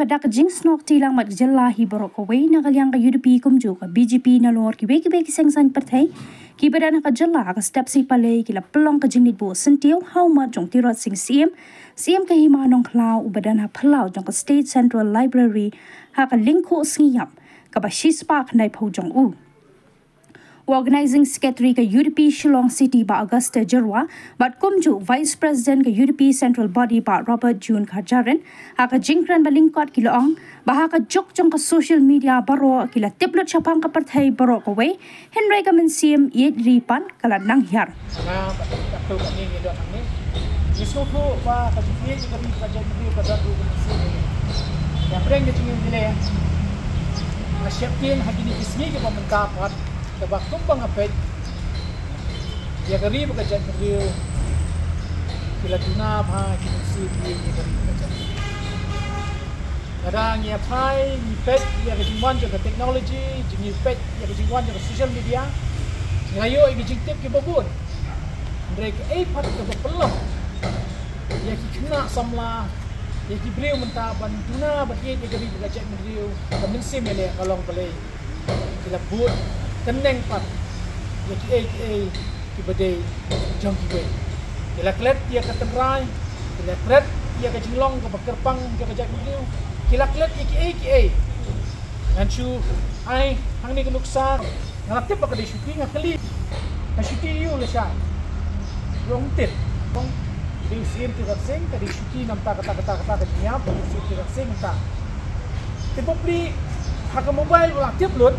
kadak jing snok tilang mat jalla hi borok away na kalyang ka UDP kumju ka BJP na lor ki beki sengsan pertai ki badana ka jalla ka step si pale ki la pelong ka jing nit bo sentiau how mat jong tirot sing CM ka hima nong klau u badana phalau jong ka State Central Library ha ka lingko sngiyap ka ba shispa khnai phau jong u Organizing Secretary ka UDP Shillong City ba Augusta Jerwa, bat kumju Vice President ka UDP Central Body ba Robert June Khajaran, haka jingkran balingkot kiloong, baha ka jok jong ka social media baro kila tiplot syapang ka partai baro kaway, Henry ka mensim iet ripan kala nang hiar. Atau kami ni dok kami, Yesus tu ba kajian juga di kajian di pada tu sini. Yang pereng jengin bila masyarakat hagi ni ismi ke pemerintah sebab tumpang apet ya gari bekerja beliau bila tuna bah kisi dia gari bekerja kadang ya pai ni pet ya kejiwan jaga teknologi jenis pet ya kejiwan jaga social media ngayo ini jingtip ke babun mereka pat ke pelong ya kena samla ya beliau mentah tuna bagi ya gari bekerja beliau kemensim ya kalau boleh bila but keneng pat ya ki badai jong ki we kila klet ya katengrai kila klet ya ka jinglong ka bakerpang ka jak niu kila klet ki dan chu ai hang ni kenuksa ngatip ka di syuting ngakali ka syuting yu le sha rong tit rong di sim tu sing ka di syuting nam ta kata nyap di sim tu sing ta tipo pli hak mobile wala tip lut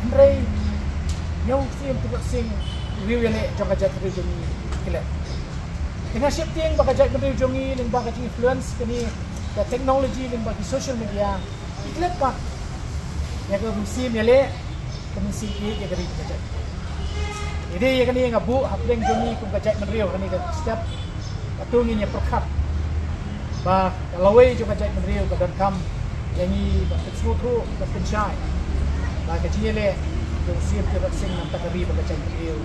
Andre yang sim tu sing review ni jong kajat jongi kila dengan shifting bakajat jongi ning bakajat influence kini the technology ning bagi social media kila pak ya ke sim yale kami sim ya dari bakajat ini ya kani ngabu hapleng jongi kum kajat menrio kani ka step patungi nya perkhat ba lawai jong kajat menrio ka dan kam yangi ba petsuku ba penchai ba kajile yung sim tu sing nam takari bagachan beliau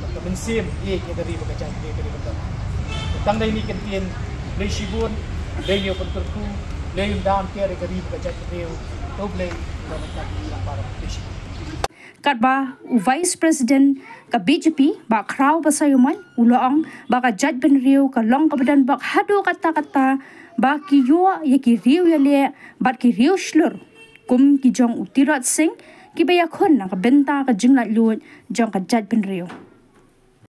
maka sim ye dari bagachan beliau dari betul tang dai ni kentin le shibun le yo penturku le yung dam ke dari bagachan beliau to ble dalam tadi para petisi Katba Vice President ka BJP ba kraw basayuman uloong ba ka judge benriu ka long ka badan ba hado kata ba ki yo ye ki riu yale ba ki riu shlur kum ki jong utirat sing Kibaya kon na kabenta ka jinglat luot jong ka jad penrio.